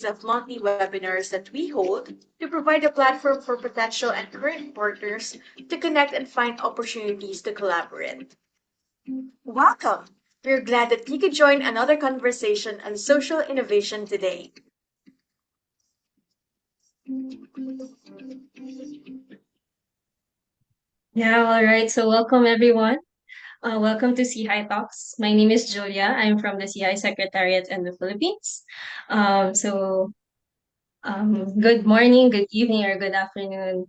of monthly webinars that we hold to provide a platform for potential and current partners to connect and find opportunities to collaborate. Welcome! We're glad that you could join another conversation on social innovation today. Yeah, all right. So welcome everyone. Welcome to SIHI Talks. My name is Julia. I'm from the SIHI Secretariat in the Philippines. Good morning, good evening, or good afternoon,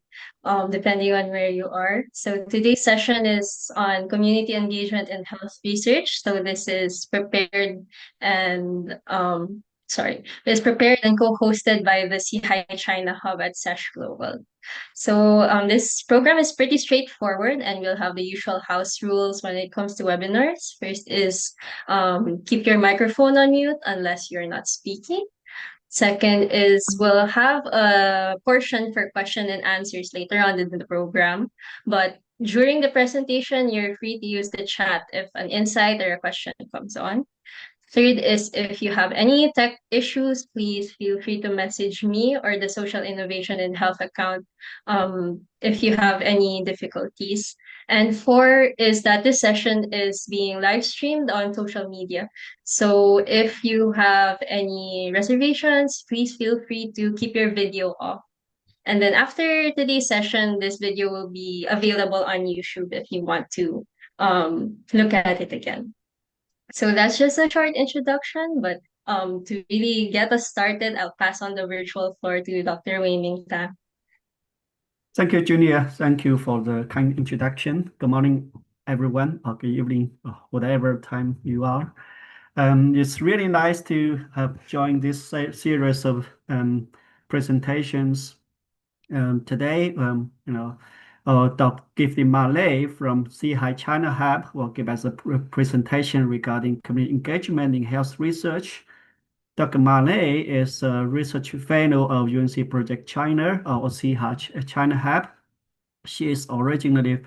depending on where you are. So today's session is on community engagement and health research. So this is prepared and co-hosted by the SIHI China Hub at SESH Global. So this program is pretty straightforward, and we'll have the usual house rules when it comes to webinars. First is keep your microphone on mute unless you're not speaking. Second is we'll have a portion for question and answers later on in the program. But during the presentation, you're free to use the chat if an insight or a question comes on. Third is if you have any tech issues, please feel free to message me or the Social Innovation and Health account if you have any difficulties. And four is that this session is being live streamed on social media. So if you have any reservations, please feel free to keep your video off. And then after today's session, this video will be available on YouTube if you want to look at it again. So that's just a short introduction, but to really get us started, I'll pass on the virtual floor to Dr. Wei Mingta. Thank you, Julia. Thank you for the kind introduction. Good morning, everyone, or good evening, or whatever time you are. It's really nice to have joined this series of presentations. Today, Dr. Gifty Malay from SIHI China Hub will give us a presentation regarding community engagement in health research. Dr. Malay is a research fellow of UNC Project China or SIHI China Hub. She is originally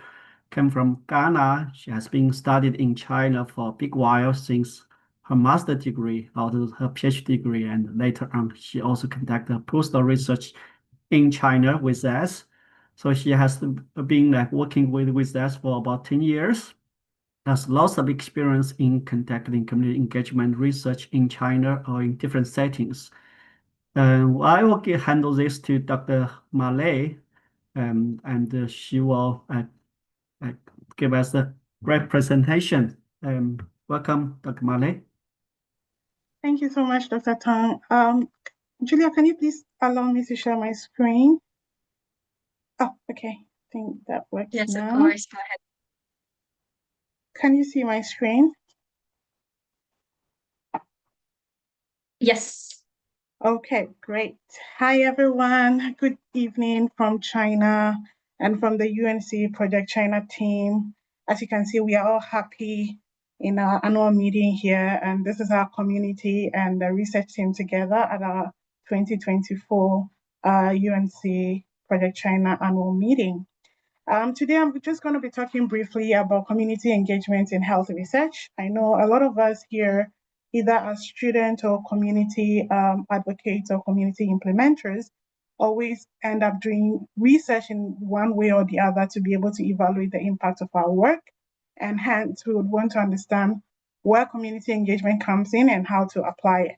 came from Ghana. She has been studied in China for a big while since her master's degree or her PhD degree, and later on she also conducted postdoc research in China with us. So she has been working with us for about 10 years. Has lots of experience in conducting community engagement research in China or in different settings. I will handle this to Dr. Malay, and she will give us a great presentation. Welcome, Dr. Malay. Thank you so much, Dr. Tang. Julia, can you please allow me to share my screen? Oh, okay. I think that works Yes, now. of course. Go ahead. Can you see my screen? Yes. Okay, great. Hi, everyone. Good evening from China and from the UNC Project China team. As you can see, we are all happy in our annual meeting here, and this is our community and the research team together at our 2024 UNC Project China annual meeting. Today, I'm just going to be talking briefly about community engagement in health research. I know a lot of us here, either as students or community advocates or community implementers, always end up doing research in one way or the other to be able to evaluate the impact of our work. And hence, we would want to understand where community engagement comes in and how to apply it.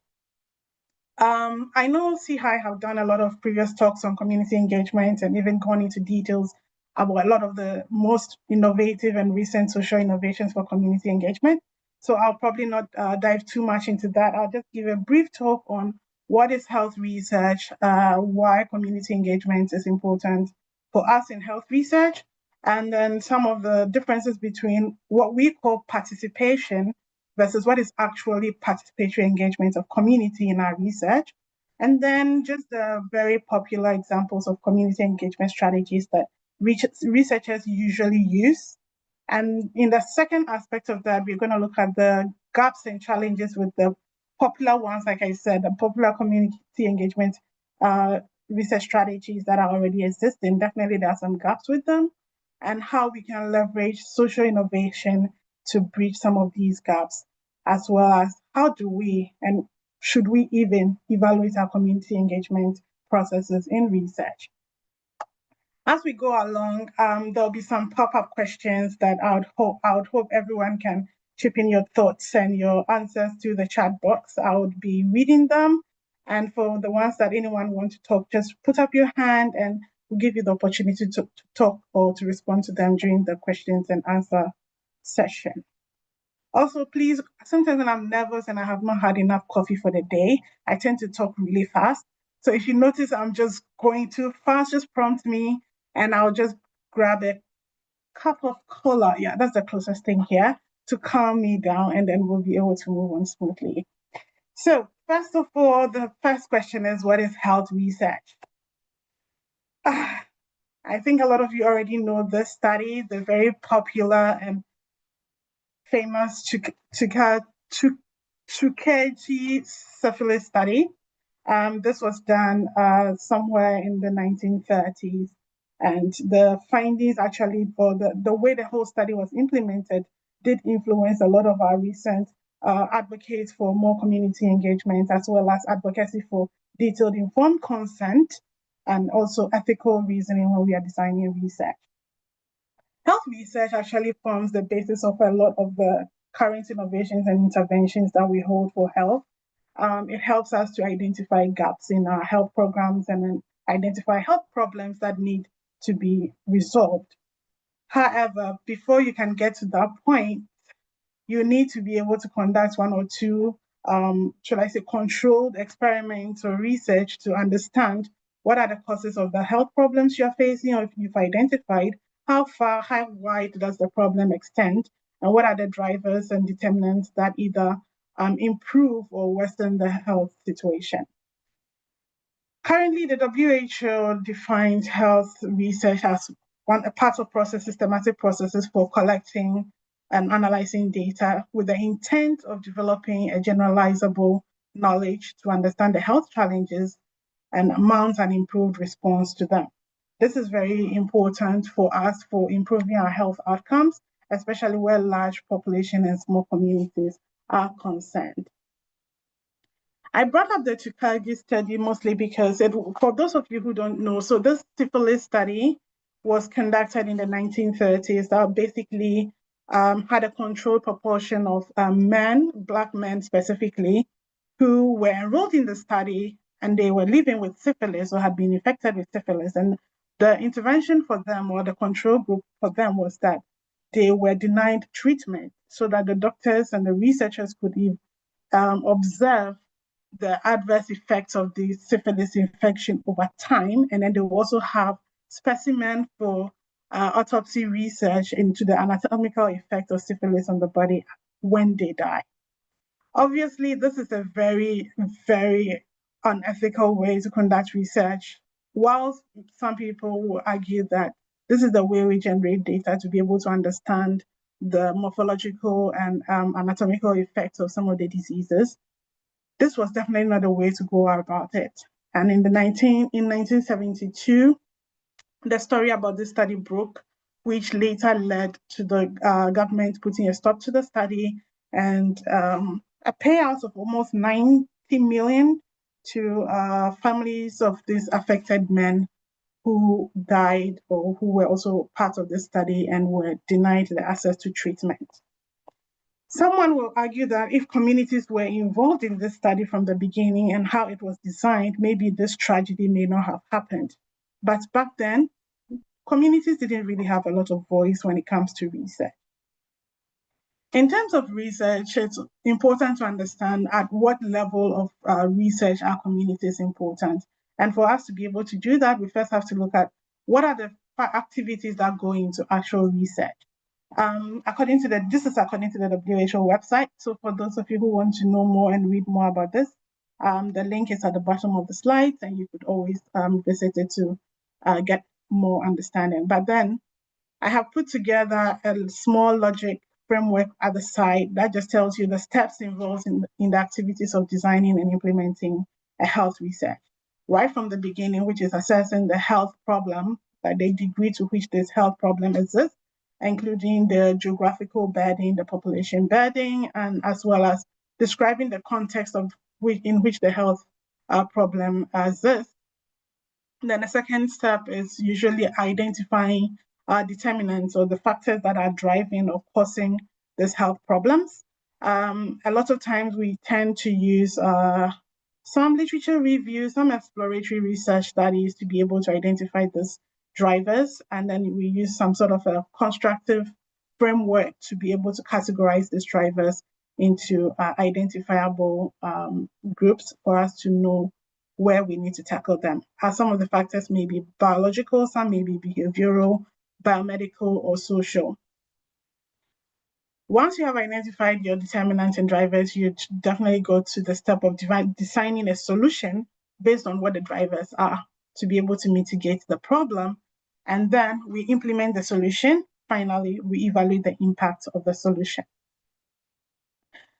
I know SIHI have done a lot of previous talks on community engagement and even gone into details about a lot of the most innovative and recent social innovations for community engagement. So I'll probably not dive too much into that. I'll just give a brief talk on what is health research, why community engagement is important for us in health research, and then some of the differences between what we call participation versus what is actually participatory engagement of community in our research. And then just the very popular examples of community engagement strategies that researchers usually use. And in the second aspect of that, we're going to look at the gaps and challenges with the popular ones, like I said, the popular community engagement research strategies that are already existing. Definitely there are some gaps with them, and how we can leverage social innovation to bridge some of these gaps, as well as how do we, and should we even evaluate our community engagement processes in research? As we go along, there'll be some pop-up questions that I would hope everyone can chip in your thoughts and your answers to the chat box. I would be reading them. And for the ones that anyone wants to talk, just put up your hand and we'll give you the opportunity to talk or to respond to them during the questions and answer session. Also, please, sometimes when I'm nervous and I have not had enough coffee for the day, I tend to talk really fast. So if you notice I'm just going too fast, just prompt me and I'll just grab a cup of cola. Yeah, that's the closest thing here to calm me down, and then we'll be able to move on smoothly. So first of all, the first question is, what is health research? I think a lot of you already know this study, the very popular and famous Tukagi syphilis study. This was done somewhere in the 1930s. And the findings actually, or the way the whole study was implemented, did influence a lot of our recent advocates for more community engagement, as well as advocacy for detailed informed consent and also ethical reasoning when we are designing research. Health research actually forms the basis of a lot of the current innovations and interventions that we hold for health. It helps us to identify gaps in our health programs and then identify health problems that need to be resolved. However, before you can get to that point, you need to be able to conduct one or two, should I say, controlled experiments or research to understand what are the causes of the health problems you're facing, or if you've identified, how far, how wide does the problem extend, and what are the drivers and determinants that either improve or worsen the health situation. Currently, the WHO defines health research as a part of systematic processes for collecting and analyzing data with the intent of developing a generalizable knowledge to understand the health challenges and mount an improved response to them. This is very important for us for improving our health outcomes, especially where large population and small communities are concerned. I brought up the Tukagi study mostly because for those of you who don't know, so this syphilis study was conducted in the 1930s that basically had a controlled proportion of men, Black men specifically, who were enrolled in the study and they were living with syphilis or had been infected with syphilis. And the intervention for them, or the control group for them, was that they were denied treatment so that the doctors and the researchers could observe the adverse effects of the syphilis infection over time. And then they will also have specimen for autopsy research into the anatomical effect of syphilis on the body when they die. Obviously, this is a very, very unethical way to conduct research. While some people will argue that this is the way we generate data to be able to understand the morphological and anatomical effects of some of the diseases, this was definitely not a way to go about it. And in 1972, the story about this study broke, which later led to the government putting a stop to the study and a payout of almost 90 million to families of these affected men who died or who were also part of the study and were denied the access to treatment. Someone will argue that if communities were involved in this study from the beginning and how it was designed, maybe this tragedy may not have happened. But back then, communities didn't really have a lot of voice when it comes to research. In terms of research, it's important to understand at what level of research are communities important. And for us to be able to do that, we first have to look at what are the activities that go into actual research. This is according to the WHO website. So for those of you who want to know more and read more about this, the link is at the bottom of the slides, and you could always visit it to get more understanding. But then I have put together a small logic framework at the side that just tells you the steps involved in the activities of designing and implementing a health research. Right from the beginning, which is assessing the health problem, like the degree to which this health problem exists, including the geographical burden, the population burden, and as well as describing the context of in which the health problem exists. Then the second step is usually identifying determinants or the factors that are driving or causing these health problems. A lot of times we tend to use some literature review, some exploratory research studies to be able to identify these drivers. And then we use some sort of a constructive framework to be able to categorize these drivers into identifiable groups for us to know where we need to tackle them. Some of the factors may be biological, some may be behavioral, biomedical, or social. Once you have identified your determinants and drivers, you definitely go to the step of designing a solution based on what the drivers are to be able to mitigate the problem. And then we implement the solution. Finally, we evaluate the impact of the solution.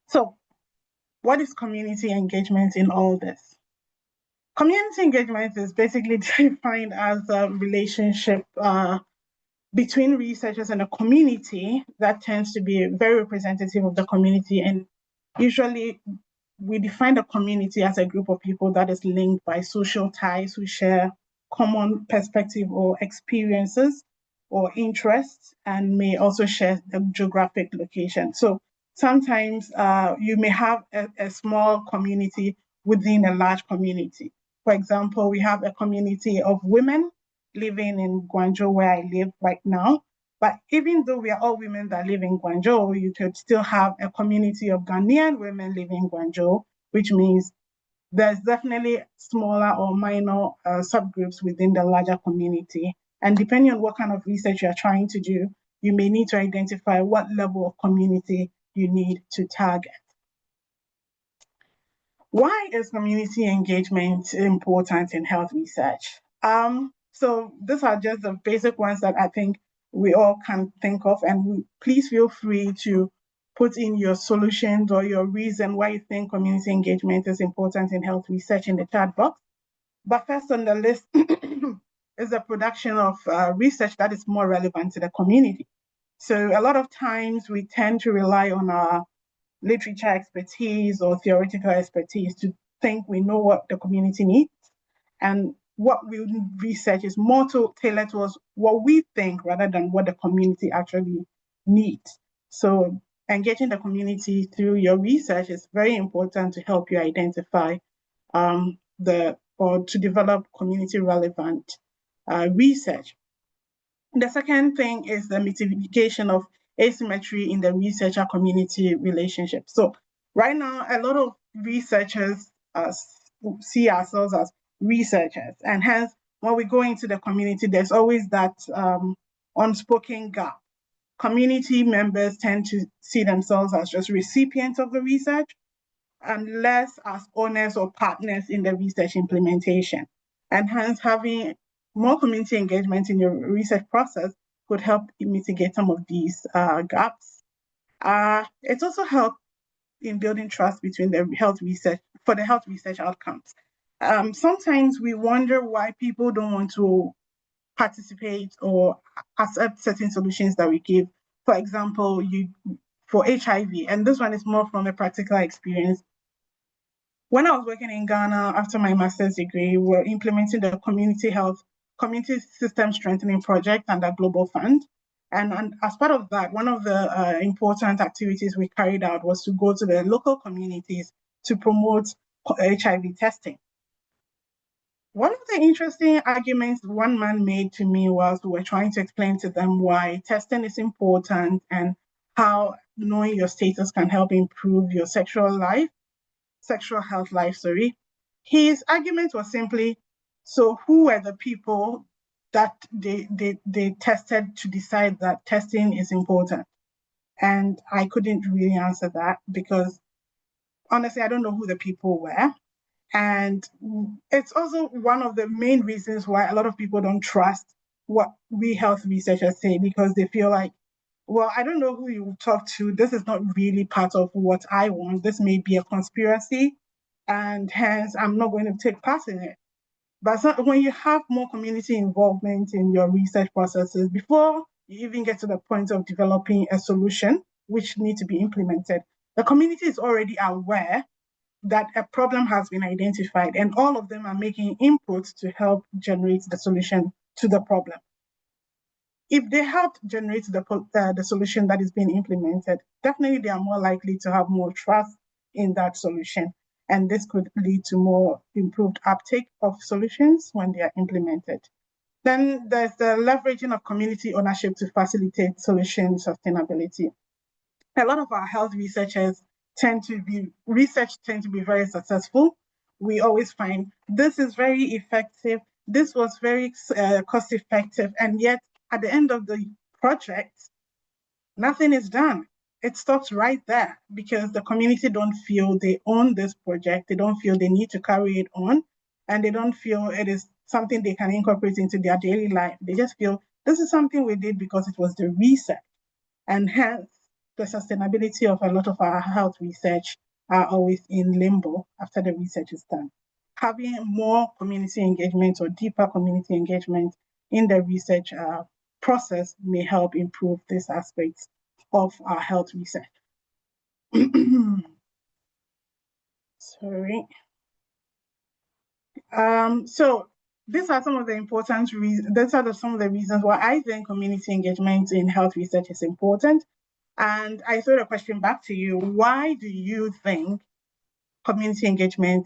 So, what is community engagement in all this? Community engagement is basically defined as a relationship between researchers and a community that tends to be very representative of the community. And usually we define the community as a group of people that is linked by social ties who share common perspective or experiences or interests and may also share the geographic location. So sometimes you may have a small community within a large community. For example, we have a community of women living in Guangzhou, where I live right now. But even though we are all women that live in Guangzhou, you could still have a community of Ghanaian women living in Guangzhou, which means there's definitely smaller or minor subgroups within the larger community. And depending on what kind of research you're trying to do, you may need to identify what level of community you need to target. Why is community engagement important in health research? So these are just the basic ones that I think we all can think of, and please feel free to put in your solutions or your reason why you think community engagement is important in health research in the chat box. But first on the list is the production of research that is more relevant to the community. So a lot of times we tend to rely on our literature expertise or theoretical expertise to think we know what the community needs. And what we research is more tailored towards what we think rather than what the community actually needs. So engaging the community through your research is very important to help you identify or to develop community relevant research. The second thing is the mitigation of asymmetry in the researcher community relationship. So right now, a lot of researchers see ourselves as researchers, and hence when we go into the community, there's always that unspoken gap. Community members tend to see themselves as just recipients of the research and less as owners or partners in the research implementation. And hence having more community engagement in your research process could help mitigate some of these gaps. It's also helped in building trust between the health research for the health research outcomes. Sometimes we wonder why people don't want to participate or accept certain solutions that we give. For example, for HIV, and this one is more from a practical experience. When I was working in Ghana after my master's degree, we were implementing the community system strengthening project under Global Fund. And as part of that, one of the important activities we carried out was to go to the local communities to promote HIV testing. One of the interesting arguments one man made to me was we were trying to explain to them why testing is important and how knowing your status can help improve your sexual health life, His argument was simply, so who were the people that they tested to decide that testing is important? And I couldn't really answer that because honestly, I don't know who the people were. And it's also one of the main reasons why a lot of people don't trust what we health researchers say, because they feel like, well, I don't know who you talk to. This is not really part of what I want. This may be a conspiracy, and hence I'm not going to take part in it. But when you have more community involvement in your research processes, before you even get to the point of developing a solution which needs to be implemented, the community is already aware that a problem has been identified, and all of them are making inputs to help generate the solution to the problem. If they help generate the solution that is being implemented, definitely they are more likely to have more trust in that solution. And this could lead to more improved uptake of solutions when they are implemented. Then there's the leveraging of community ownership to facilitate solution sustainability. A lot of our health researchers tend to be very successful. We always find this is very effective, this was very cost effective, and yet at the end of the project, nothing is done. It stops right there because the community don't feel they own this project, they don't feel they need to carry it on, and they don't feel it is something they can incorporate into their daily life. They just feel this is something we did because it was the research, and hence the sustainability of a lot of our health research are always in limbo after the research is done. Having more community engagement or deeper community engagement in the research process may help improve these aspects of our health research. Sorry. So these are some of the important reasons. These are some of the reasons why I think community engagement in health research is important. And I throw the question back to you. Why do you think community engagement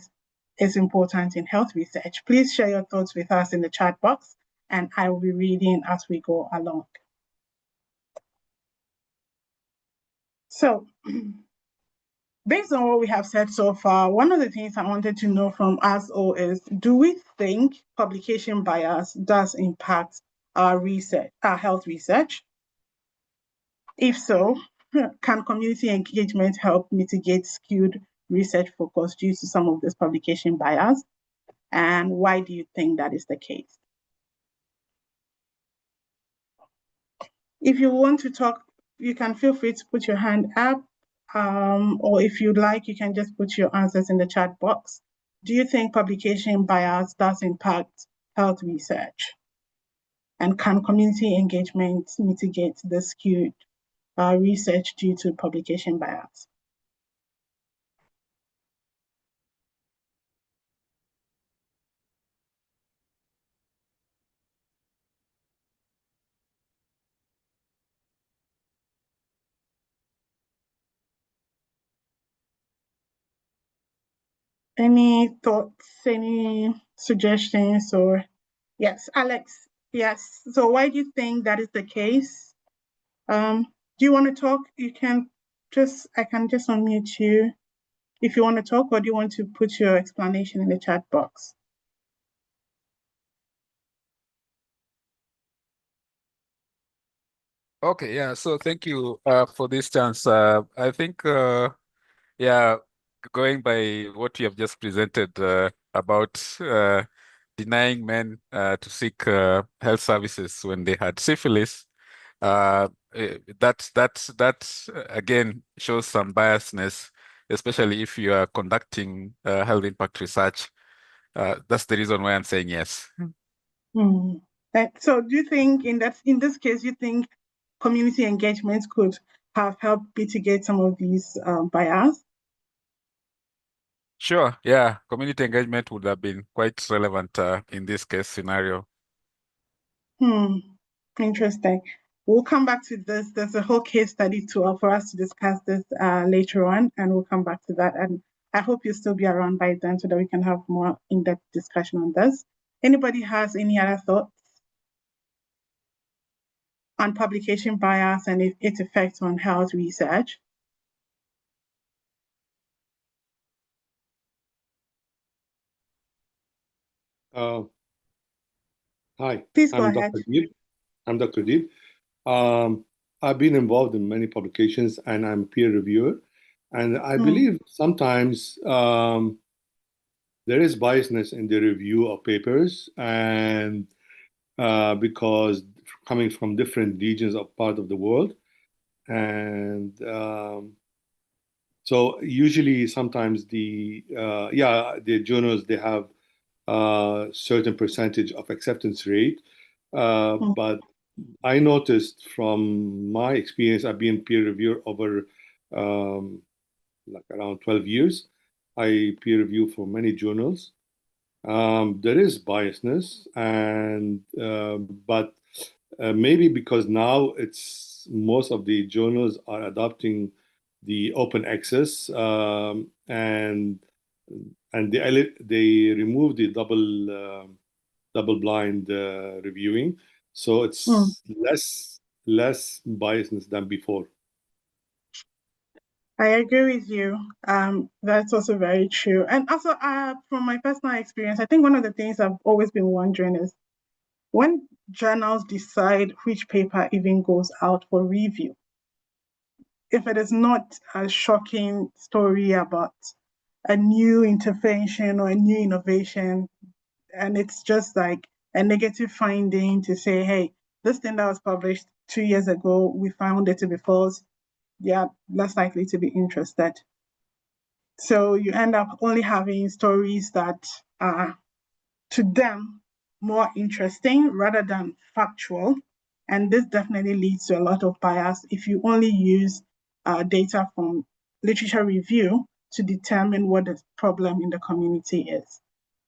is important in health research? Please share your thoughts with us in the chat box, and I will be reading as we go along. So, based on what we have said so far, one of the things I wanted to know from us all is, do we think publication bias does impact our research, our health research? If so, can community engagement help mitigate skewed research focus due to some of this publication bias? And why do you think that is the case? If you want to talk, you can feel free to put your hand up, or if you'd like, you can just put your answers in the chat box. Do you think publication bias does impact health research? And can community engagement mitigate the skewed research due to publication bias? Any thoughts, any suggestions, or yes, Alex, yes. So why do you think that is the case? Do you want to talk? You can I can just unmute you if you want to talk, or do you want to put your explanation in the chat box? Okay, yeah, so thank you for this chance. I think, yeah, going by what you have just presented about denying men to seek health services when they had syphilis, that again shows some biasness, especially if you are conducting health impact research. That's the reason why I'm saying yes. So do you think in this case, you think community engagement could have helped mitigate some of these bias? Sure, yeah, community engagement would have been quite relevant in this case scenario. Interesting. We'll come back to this. There's a whole case study for us to discuss this later on, and we'll come back to that. And I hope you'll still be around by then so that we can have more in-depth discussion on this. Anybody has any other thoughts on publication bias and its effects on health research? Hi, Please go I'm ahead. Dr. Deep. I'm Dr. Deep. I've been involved in many publications and I'm a peer reviewer. And I believe sometimes there is biasness in the review of papers, and because coming from different regions of part of the world. And so usually sometimes the journals, they have a certain percentage of acceptance rate. But I noticed from my experience, I've been peer reviewer over like around 12 years. I peer review for many journals. There is biasness, and but maybe because now it's most of the journals are adopting the open access, and they remove the double blind reviewing, so it's less biasness than before. I agree with you. That's also very true. And also, from my personal experience, I think one of the things I've always been wondering is when journals decide which paper even goes out for review, if it is not a shocking story about a new intervention or a new innovation, and it's just like a negative finding to say, hey, this thing that was published 2 years ago, we found it to be false, they are less likely to be interested. So you end up only having stories that are, to them, more interesting rather than factual. And this definitely leads to a lot of bias if you only use data from literature review to determine what the problem in the community is.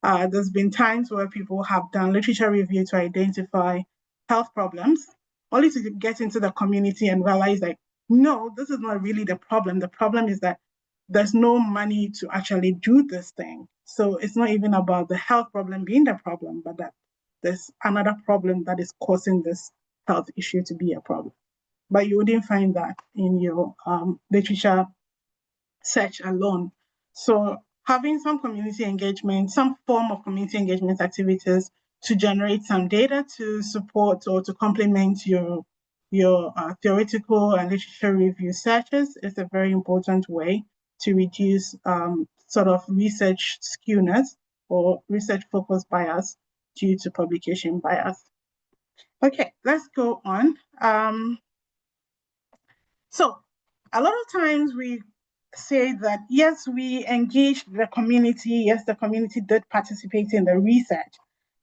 There's been times where people have done literature review to identify health problems, only to get into the community and realize, like, no, this is not really the problem. The problem is that there's no money to actually do this thing. So it's not even about the health problem being the problem, but that there's another problem that is causing this health issue to be a problem. But you wouldn't find that in your literature search alone. So having some community engagement, some form of community engagement activities to generate some data to support or to complement your theoretical and literature review searches is a very important way to reduce sort of research skewness or research focus bias due to publication bias. Okay, let's go on. So a lot of times we say that, yes, we engaged the community, yes, the community did participate in the research,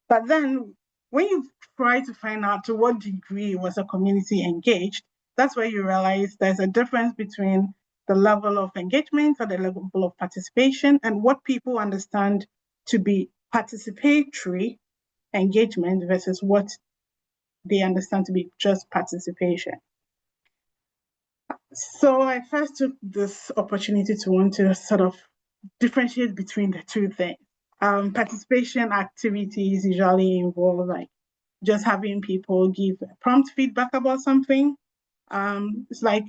but then when you try to find out to what degree was a community engaged, that's where you realize there's a difference between the level of engagement or the level of participation and what people understand to be participatory engagement versus what they understand to be just participation. So I first took this opportunity to want to sort of differentiate between the two things. Participation activities usually involve like just having people give prompt feedback about something. It's like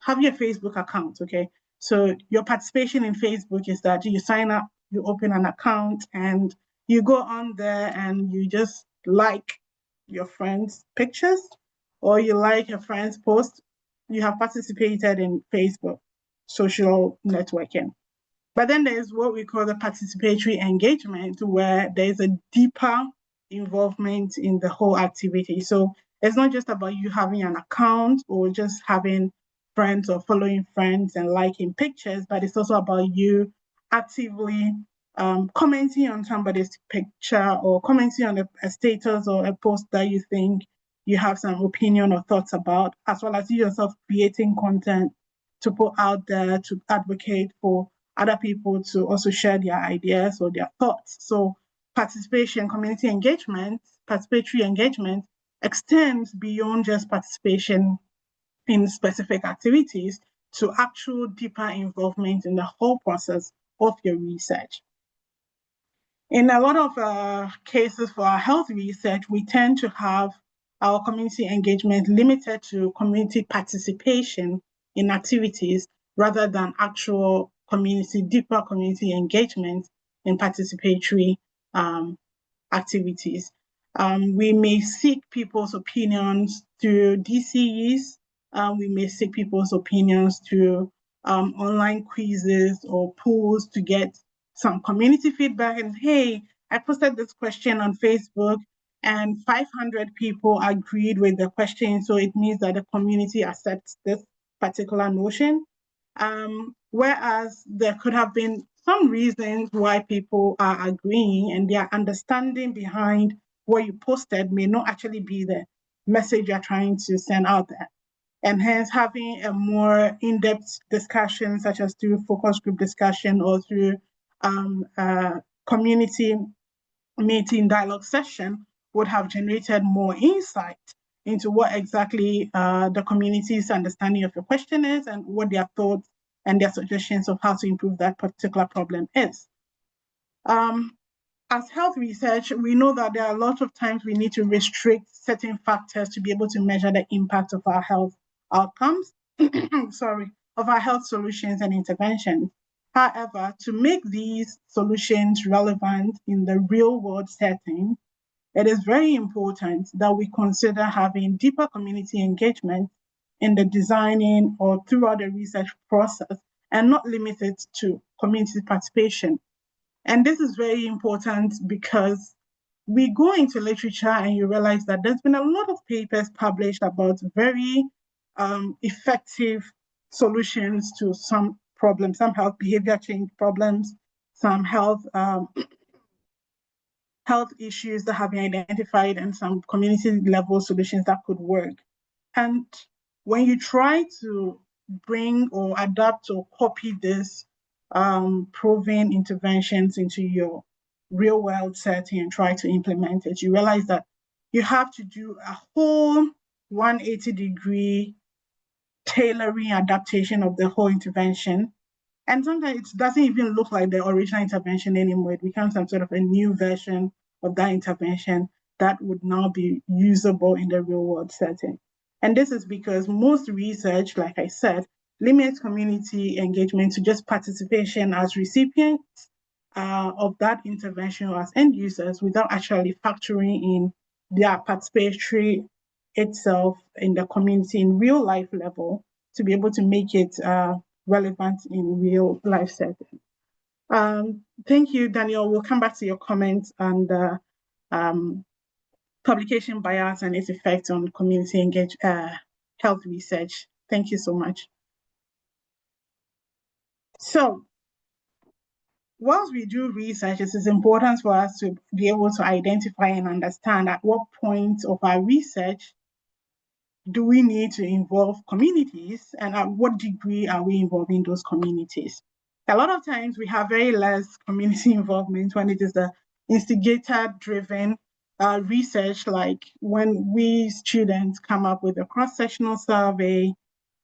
having a Facebook account, okay? So your participation in Facebook is that you sign up, you open an account, and you go on there and you just like your friends' pictures or you like your friends' post. You have participated in Facebook social networking. But then there's what we call the participatory engagement, where there's a deeper involvement in the whole activity. So it's not just about you having an account or just having friends or following friends and liking pictures, but it's also about you actively commenting on somebody's picture or commenting on a status or a post that you think you have some opinion or thoughts about, as well as you yourself creating content to put out there to advocate for other people to also share their ideas or their thoughts. So participation, community engagement, participatory engagement extends beyond just participation in specific activities to actual deeper involvement in the whole process of your research. In a lot of cases for our health research, we tend to have our community engagement limited to community participation in activities rather than actual deeper community engagement in participatory activities. We may seek people's opinions through DCEs. We may seek people's opinions through online quizzes or polls to get some community feedback. And hey, I posted this question on Facebook and 500 people agreed with the question. So it means that the community accepts this particular notion. Whereas there could have been some reasons why people are agreeing and their understanding behind what you posted may not actually be the message you're trying to send out there. And hence having a more in-depth discussion, such as through focus group discussion or through community meeting dialogue session would have generated more insight into what exactly the community's understanding of your question is and what their thoughts and their suggestions of how to improve that particular problem is. As health research, we know that there are a lot of times we need to restrict certain factors to be able to measure the impact of our health outcomes, of our health solutions and interventions. However, to make these solutions relevant in the real world setting, it is very important that we consider having deeper community engagement in the designing or throughout the research process and not limit it to community participation. And this is very important because we go into literature and you realize that there's been a lot of papers published about very effective solutions to some problems, some health behavior change problems, some health issues that have been identified, and some community level solutions that could work. And when you try to bring or adapt or copy this proven interventions into your real world setting and try to implement it, you realize that you have to do a whole 180-degree tailoring adaptation of the whole intervention. And sometimes it doesn't even look like the original intervention anymore. It becomes some sort of a new version of that intervention that would now be usable in the real world setting. And this is because most research, like I said, limits community engagement to just participation as recipients of that intervention or as end users without actually factoring in their participatory itself in the community in real life level to be able to make it relevant in real life setting. Thank you, Daniel. We'll come back to your comments on the publication bias and its effect on community engaged health research. Thank you so much. So, whilst we do research, it is important for us to be able to identify and understand at what point of our research do we need to involve communities and at what degree are we involving those communities. A lot of times we have very less community involvement when it is the instigator-driven research, like when we students come up with a cross-sectional survey,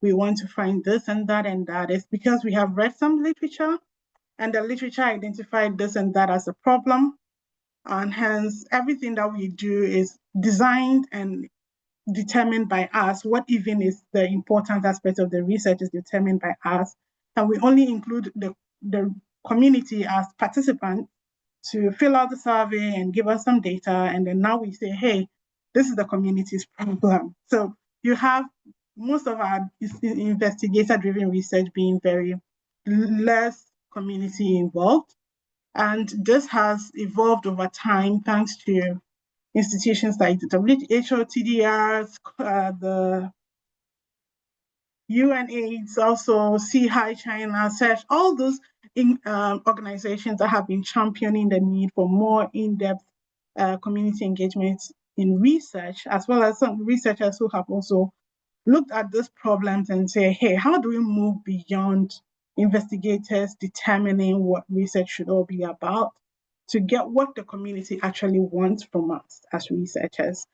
we want to find this and that and that. It's because we have read some literature and the literature identified this and that as a problem. And hence everything that we do is designed and determined by us. What even is the important aspect of the research is determined by us. And we only include the community as participants to fill out the survey and give us some data. And then now we say, hey, this is the community's problem. So you have most of our investigator-driven research being very less community involved. And this has evolved over time thanks to institutions like the WHO, TDRs, the UNAIDS, also SIHI China, SESH, all those organizations that have been championing the need for more in-depth community engagement in research, as well as some researchers who have also looked at these problems and say, hey, how do we move beyond investigators determining what research should all be about to get what the community actually wants from us as researchers?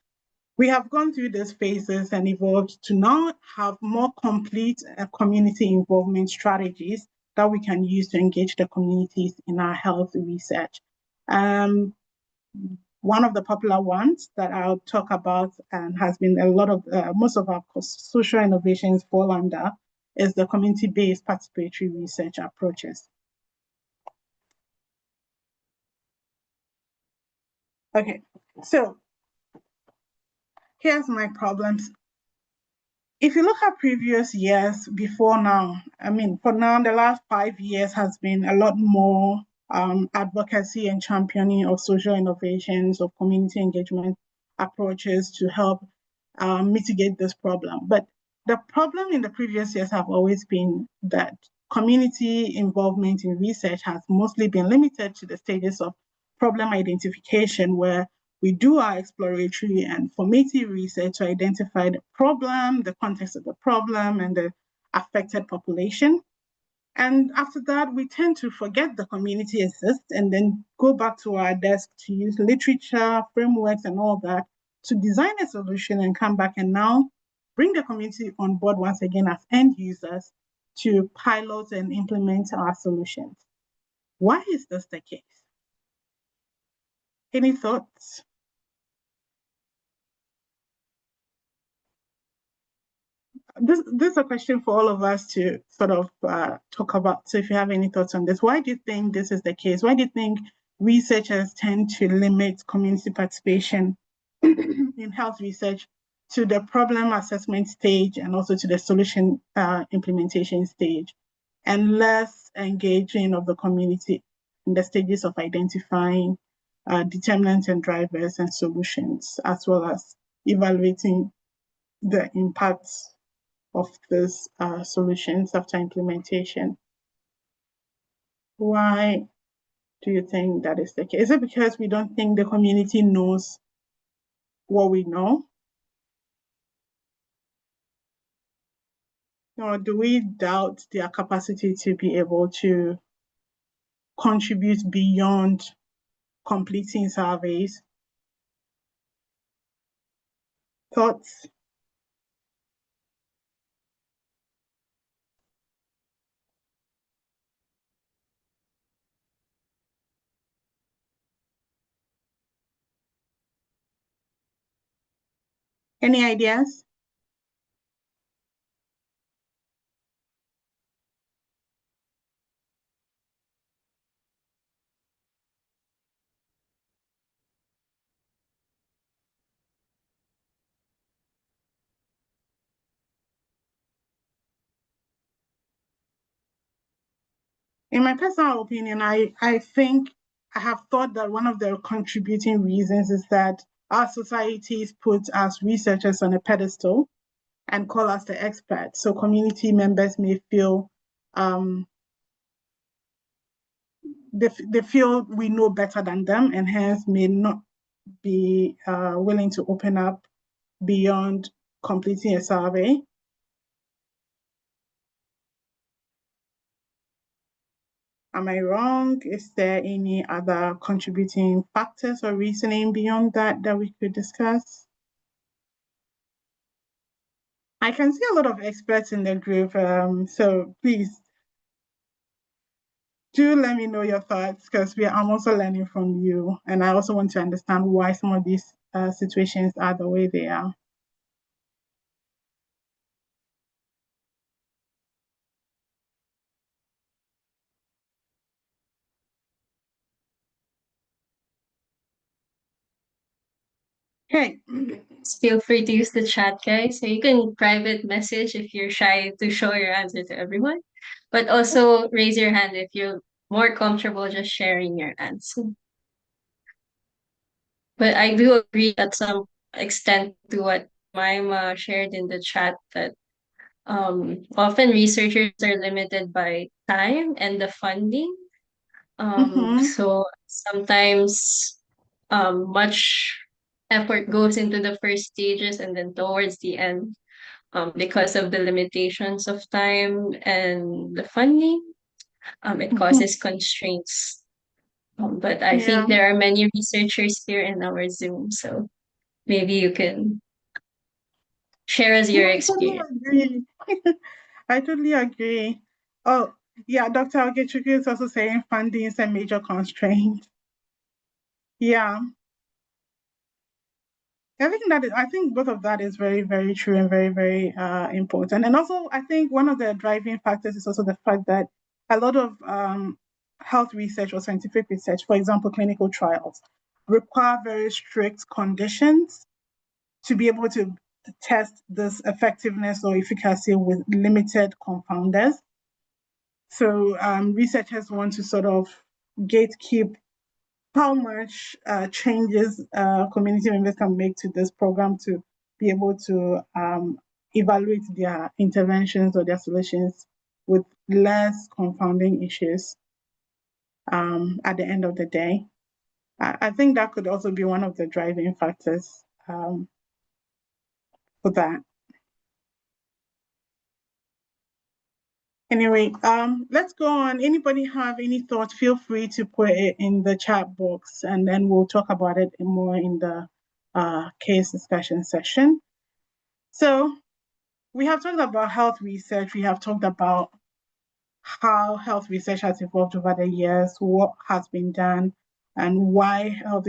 We have gone through these phases and evolved to now have more complete community involvement strategies that we can use to engage the communities in our health research. One of the popular ones that I'll talk about and has been a lot of, most of our social innovations fall under is the community-based participatory research approaches. Okay, so here's my problems. If you look at previous years before now, I mean, for now, the last 5 years has been a lot more advocacy and championing of social innovations, of community engagement approaches to help mitigate this problem. But the problem in the previous years have always been that community involvement in research has mostly been limited to the stages of problem identification, where we do our exploratory and formative research to identify the problem, the context of the problem, and the affected population. And after that, we tend to forget the community exists and then go back to our desk to use literature, frameworks, and all that to design a solution and come back and now bring the community on board once again as end users to pilot and implement our solutions. Why is this the case? Any thoughts? This is a question for all of us to sort of talk about. So if you have any thoughts on this, why do you think this is the case? Why do you think researchers tend to limit community participation in health research to the problem assessment stage and also to the solution implementation stage, and less engaging of the community in the stages of identifying determinants and drivers and solutions, as well as evaluating the impacts of these solutions after implementation? Why do you think that is the case? Is it because we don't think the community knows what we know? Or do we doubt their capacity to be able to contribute beyond completing surveys? Thoughts? Any ideas? In my personal opinion, I think I have thought that one of the contributing reasons is that our societies put us researchers on a pedestal and call us the experts. So community members may feel they feel we know better than them, and hence may not be willing to open up beyond completing a survey. Am I wrong? Is there any other contributing factors or reasoning beyond that that we could discuss? I can see a lot of experts in the group, so please do let me know your thoughts, because I'm also learning from you, and I also want to understand why some of these situations are the way they are. Okay. Feel free to use the chat, guys. So you can private message if you're shy to show your answer to everyone, but also raise your hand if you're more comfortable just sharing your answer. But I do agree at some extent to what Maima shared in the chat that often researchers are limited by time and the funding. So sometimes much effort goes into the first stages, and then towards the end, because of the limitations of time and the funding, it causes constraints. But I think there are many researchers here in our Zoom, so maybe you can share us your experience. I totally agree. Oh, yeah, Dr. Ogechuku is also saying funding is a major constraint. Yeah. I think both of that is very, very true and very, very important. And also, I think one of the driving factors is also the fact that a lot of health research or scientific research, for example, clinical trials, require very strict conditions to be able to test this effectiveness or efficacy with limited confounders. So researchers want to sort of gatekeep how much changes community members can make to this program to be able to evaluate their interventions or their solutions with less confounding issues at the end of the day. I think that could also be one of the driving factors for that. Anyway, let's go on. Anybody have any thoughts? Feel free to put it in the chat box, and then we'll talk about it more in the case discussion session. So we have talked about health research. We have talked about how health research has evolved over the years, what has been done, and why health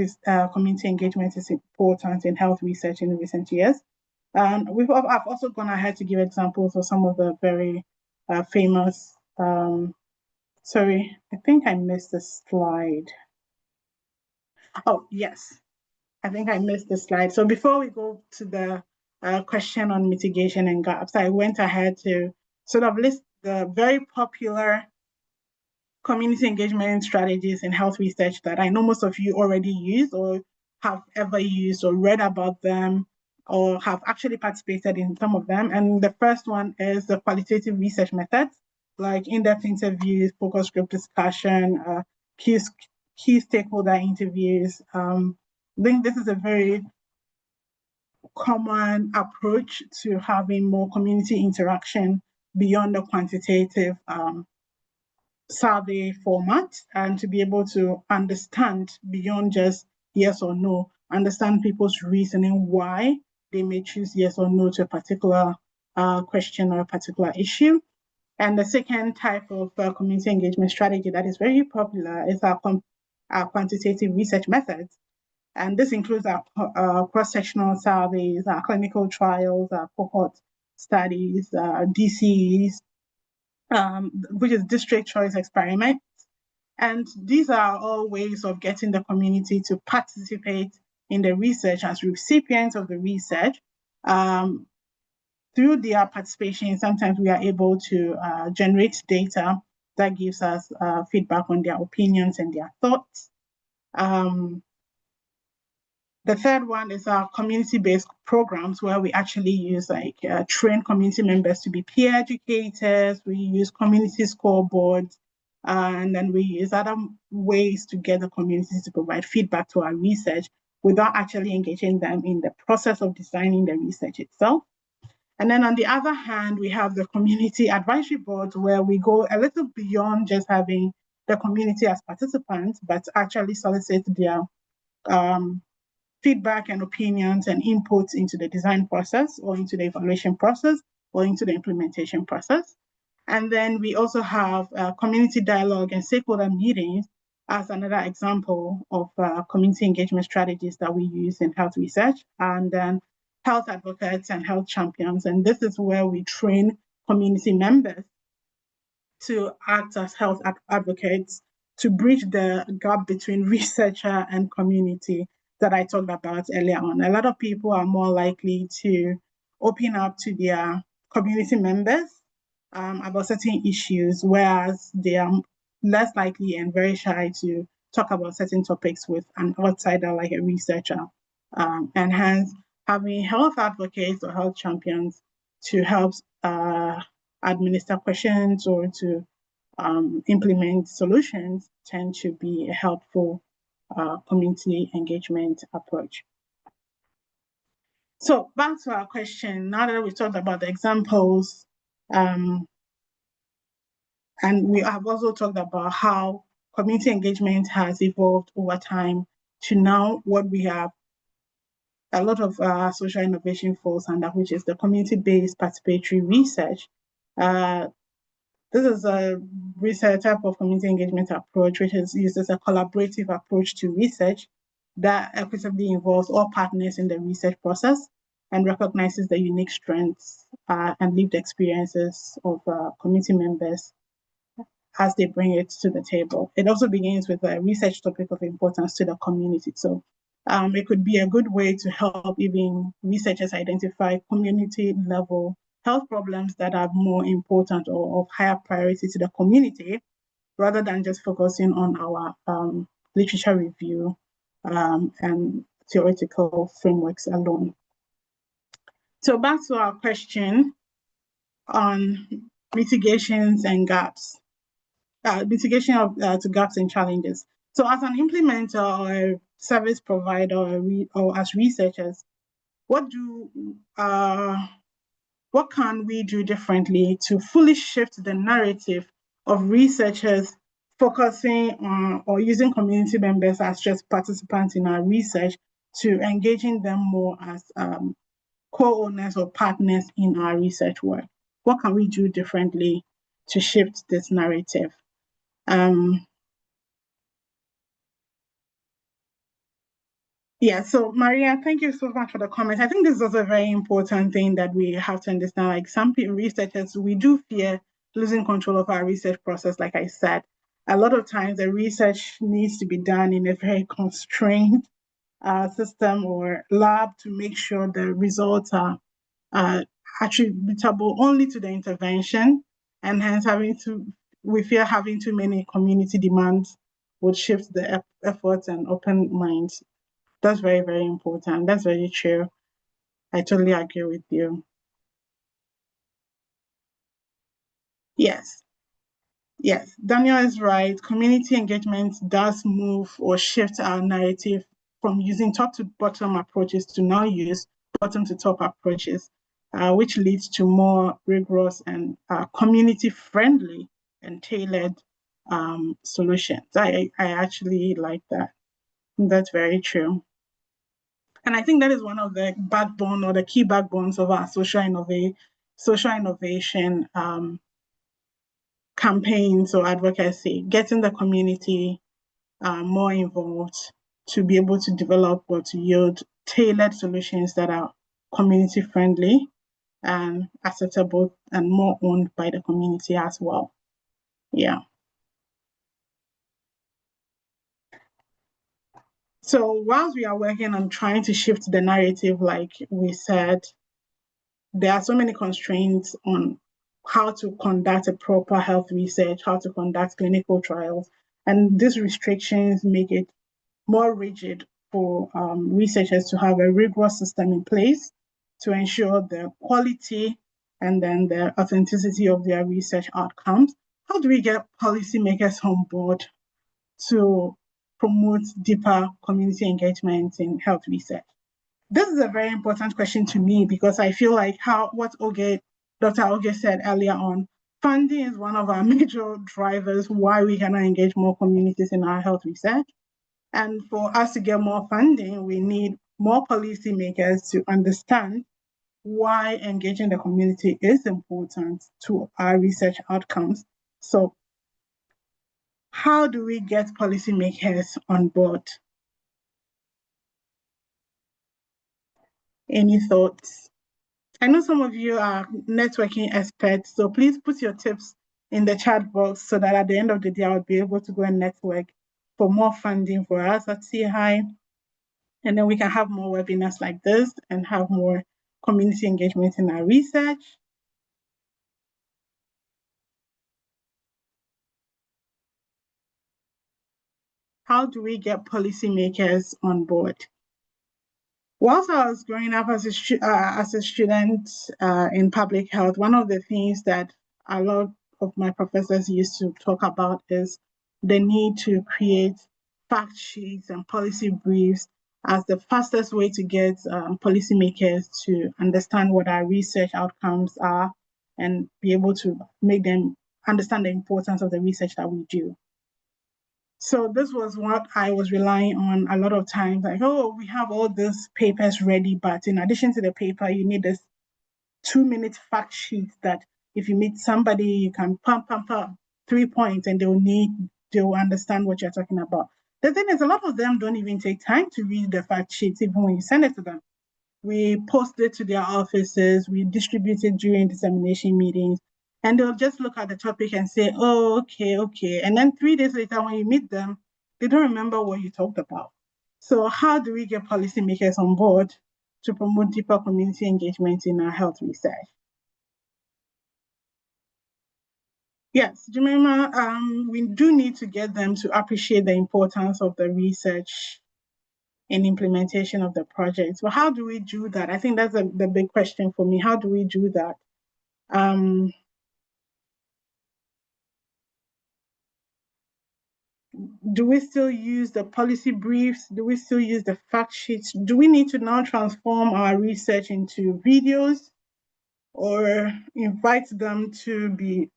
community engagement is important in health research in recent years. I've also gone ahead to give examples of some of the very famous. Sorry, I think I missed the slide. Oh, yes, I think I missed the slide. So before we go to the question on mitigation and gaps, I went ahead to sort of list the very popular community engagement strategies in health research that I know most of you already use or have ever used or read about them or have actually participated in some of them. And the first one is the qualitative research methods, like in-depth interviews, focus group discussion, key stakeholder interviews. I think this is a very common approach to having more community interaction beyond the quantitative survey format, and to be able to understand beyond just yes or no, understand people's reasoning why they may choose yes or no to a particular question or a particular issue. And the second type of community engagement strategy that is very popular is our quantitative research methods. And this includes our cross-sectional surveys, our clinical trials, our cohort studies, DCEs, which is district choice experiments. And these are all ways of getting the community to participate in the research as recipients of the research. Through their participation, sometimes we are able to generate data that gives us feedback on their opinions and their thoughts. The third one is our community-based programs, where we actually use train community members to be peer educators. We use community scoreboards, and then we use other ways to get the communities to provide feedback to our research without actually engaging them in the process of designing the research itself. And then on the other hand, we have the community advisory boards, where we go a little beyond just having the community as participants, but actually solicit their feedback and opinions and inputs into the design process or into the evaluation process or into the implementation process. And then we also have community dialogue and stakeholder meetings as another example of community engagement strategies that we use in health research. And then health advocates and health champions. And this is where we train community members to act as health advocates to bridge the gap between researcher and community that I talked about earlier on. A lot of people are more likely to open up to their community members about certain issues, whereas they are less likely and very shy to talk about certain topics with an outsider like a researcher. And hence, having health advocates or health champions to help administer questions or to implement solutions tend to be a helpful community engagement approach. So back to our question, now that we've talked about the examples, and we have also talked about how community engagement has evolved over time to now what we have a lot of social innovation falls under, which is the community-based participatory research. This is a research type of community engagement approach, which is used as a collaborative approach to research that equitably involves all partners in the research process and recognizes the unique strengths and lived experiences of community members as they bring it to the table. It also begins with a research topic of importance to the community. So it could be a good way to help even researchers identify community-level health problems that are more important or of higher priority to the community, rather than just focusing on our literature review and theoretical frameworks alone. So back to our question on mitigations and gaps, mitigation of to gaps and challenges. So as an implementer or a service provider or as researchers, what what can we do differently to fully shift the narrative of researchers focusing on or using community members as just participants in our research to engaging them more as co-owners or partners in our research work? What can we do differently to shift this narrative? Yeah, so Maria, thank you so much for the comment. I think this is also a very important thing that we have to understand. Like some researchers, we do fear losing control of our research process. Like I said, a lot of times the research needs to be done in a very constrained system or lab to make sure the results are attributable only to the intervention, and hence we fear having too many community demands would shift the efforts and open minds. That's very, very important. That's very true. I totally agree with you. Yes. Yes, Daniel is right. Community engagement does move or shift our narrative from using top to bottom approaches to now use bottom to top approaches, which leads to more rigorous and community friendly and tailored solutions. I actually like that. That's very true. And I think that is one of the backbone or the key backbones of our social innovation campaigns or advocacy, getting the community more involved to be able to develop or to yield tailored solutions that are community friendly and acceptable and more owned by the community as well. Yeah. So whilst we are working on trying to shift the narrative, like we said, there are so many constraints on how to conduct a proper health research, how to conduct clinical trials, and these restrictions make it more rigid for researchers to have a rigorous system in place to ensure the quality and then the authenticity of their research outcomes. How do we get policymakers on board to promote deeper community engagement in health research? This is a very important question to me because I feel like Dr. Oge said earlier on, funding is one of our major drivers why we cannot engage more communities in our health research. And for us to get more funding, we need more policymakers to understand why engaging the community is important to our research outcomes. So how do we get policymakers on board? Any thoughts? I know some of you are networking experts, so please put your tips in the chat box so that at the end of the day, I'll be able to go and network for more funding for us at SIHI. And then we can have more webinars like this and have more community engagement in our research. How do we get policymakers on board? Whilst I was growing up as a student in public health, one of the things that a lot of my professors used to talk about is the need to create fact sheets and policy briefs as the fastest way to get policymakers to understand what our research outcomes are and be able to make them understand the importance of the research that we do. So this was what I was relying on a lot of times, like, oh, we have all these papers ready, but in addition to the paper, you need this 2-minute fact sheet that if you meet somebody, you can pump 3 points and they'll understand what you're talking about. The thing is, a lot of them don't even take time to read the fact sheets, even when you send it to them. We post it to their offices, we distribute it during dissemination meetings, and they'll just look at the topic and say, oh, okay. And then 3 days later, when you meet them, they don't remember what you talked about. So how do we get policymakers on board to promote deeper community engagement in our health research? Yes, Jemima, we do need to get them to appreciate the importance of the research and implementation of the project. So how do we do that? I think that's the big question for me. How do we do that? Do we still use the policy briefs? Do we still use the fact sheets? Do we need to now transform our research into videos? or invite them to be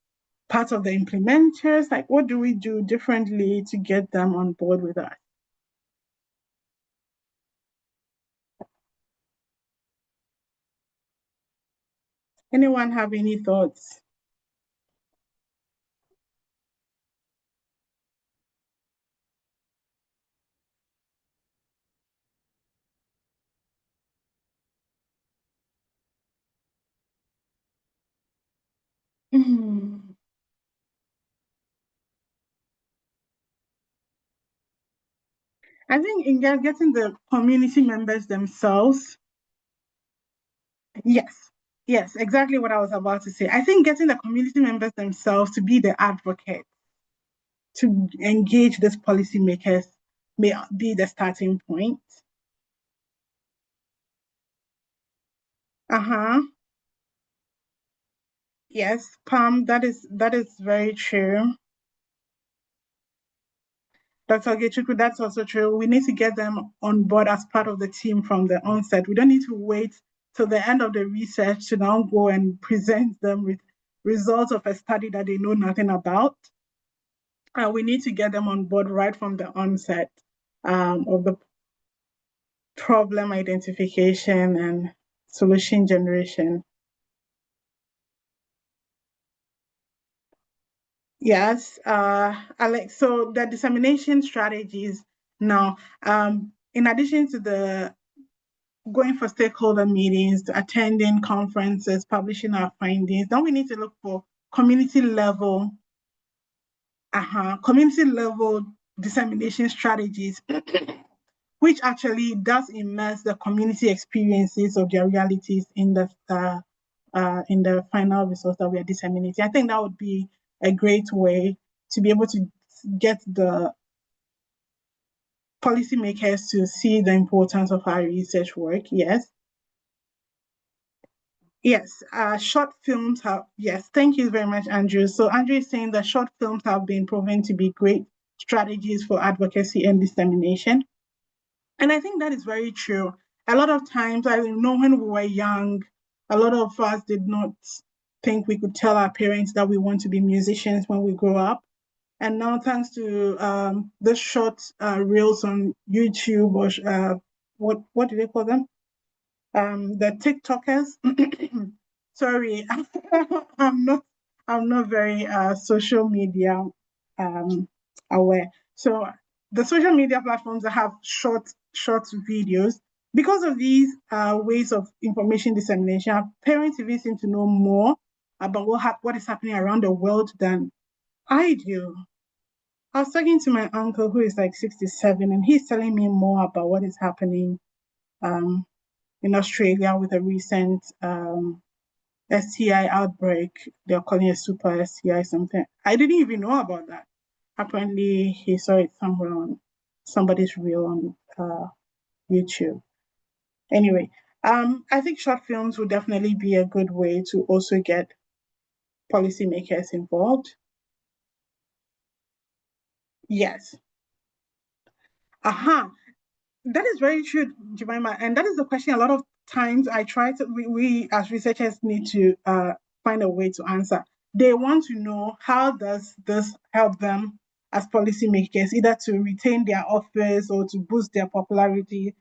part of the implementers? Like, what do we do differently to get them on board with us? Anyone have any thoughts? Mhm. I think in getting the community members themselves, yes, exactly what I was about to say. I think getting the community members themselves to be the advocate, to engage these policymakers may be the starting point. Uh-huh. Yes, Pam, that is very true. Dr. Gechuku, that's also true. We need to get them on board as part of the team from the onset. We don't need to wait till the end of the research to now go and present them with results of a study that they know nothing about. We need to get them on board right from the onset of the problem identification and solution generation. Yes, Alex. So the dissemination strategies now, in addition to the going for stakeholder meetings, attending conferences, publishing our findings, now we need to look for community level dissemination strategies, which actually does immerse the community experiences of their realities in the final results that we are disseminating. I think that would be a great way to be able to get the policymakers to see the importance of our research work. Yes, short films have, yes, thank you very much, Andrew. So Andrew is saying that short films have been proven to be great strategies for advocacy and dissemination. And I think that is very true. A lot of times, I know when we were young, a lot of us did not think we could tell our parents that we want to be musicians when we grow up. And now, thanks to the short reels on YouTube, or what do they call them? The TikTokers. Sorry, I'm not very social media aware. So the social media platforms that have short videos, because of these ways of information dissemination, parents even seem to know more about what is happening around the world than I do. I was talking to my uncle who is like 67, and he's telling me more about what is happening in Australia with a recent STI outbreak. They're calling it super STI something. I didn't even know about that. Apparently, he saw it somewhere on somebody's reel on YouTube. Anyway, I think short films would definitely be a good way to also get policymakers involved. Yes. Aha. That is very true, Jemima. And that is the question a lot of times we as researchers need to find a way to answer. They want to know, how does this help them as policymakers, either to retain their office or to boost their popularity?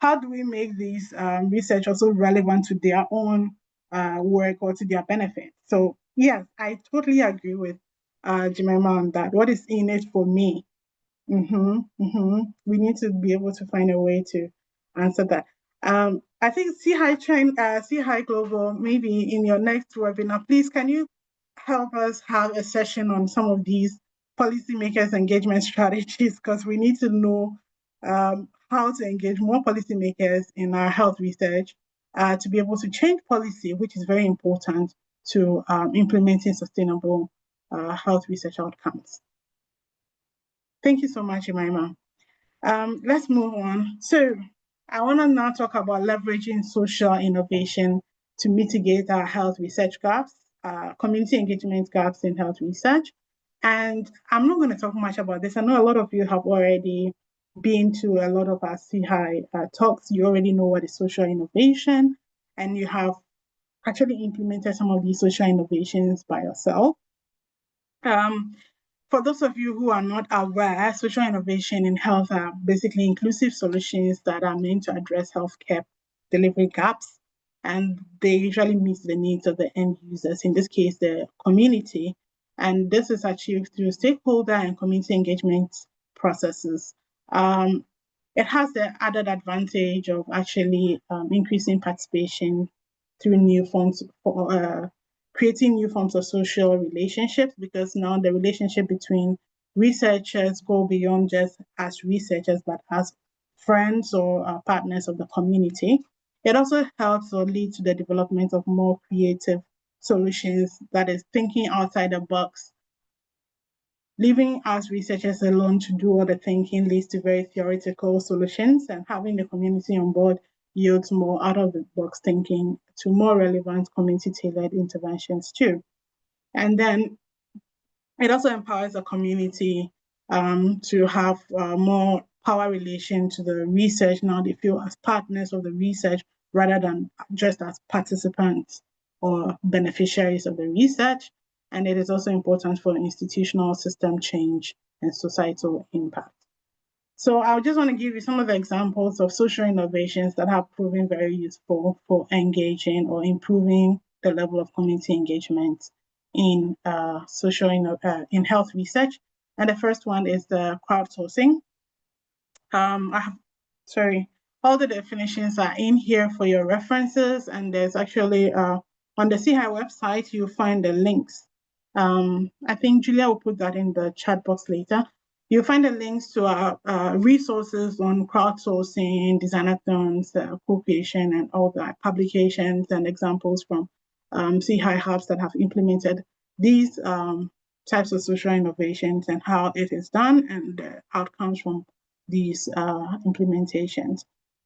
How do we make these research also relevant to their own work or to their benefit? So yes, I totally agree with Jemima on that. What is in it for me? We need to be able to find a way to answer that. I think SIHI China, SIHI Global, maybe in your next webinar, please can you help us have a session on some of these policymakers engagement strategies, because we need to know how to engage more policymakers in our health research to be able to change policy, which is very important to implementing sustainable health research outcomes. Thank you so much, Jemima. Let's move on. So I want to now talk about leveraging social innovation to mitigate our health research gaps, community engagement gaps in health research. And I'm not going to talk much about this. I know a lot of you have already been to a lot of our SIHI talks. You already know what is social innovation, and you have actually implemented some of these social innovations by yourself. For those of you who are not aware, social innovation in health are basically inclusive solutions that are meant to address healthcare delivery gaps, and they usually meet the needs of the end users, in this case, the community. And this is achieved through stakeholder and community engagement processes. It has the added advantage of actually increasing participation through new forms for creating new forms of social relationships, because now the relationship between researchers go beyond just as researchers, but as friends or partners of the community. It also helps or leads to the development of more creative solutions, that is thinking outside the box. Leaving us researchers alone to do all the thinking leads to very theoretical solutions, and having the community on board yields more out of the box thinking to more relevant community tailored interventions too. And then it also empowers the community to have more power relation to the research. Now they feel as partners of the research rather than just as participants or beneficiaries of the research. And it is also important for institutional system change and societal impact. So I just want to give you some of the examples of social innovations that have proven very useful for engaging or improving the level of community engagement in in health research. And the first one is the crowdsourcing. All the definitions are in here for your references, and there's actually on the SIHI website you'll find the links. I think Julia will put that in the chat box later. You'll find the links to our resources on crowdsourcing, designathons, co-creation, and all that, publications and examples from SIHI hubs that have implemented these types of social innovations and how it is done and the outcomes from these implementations.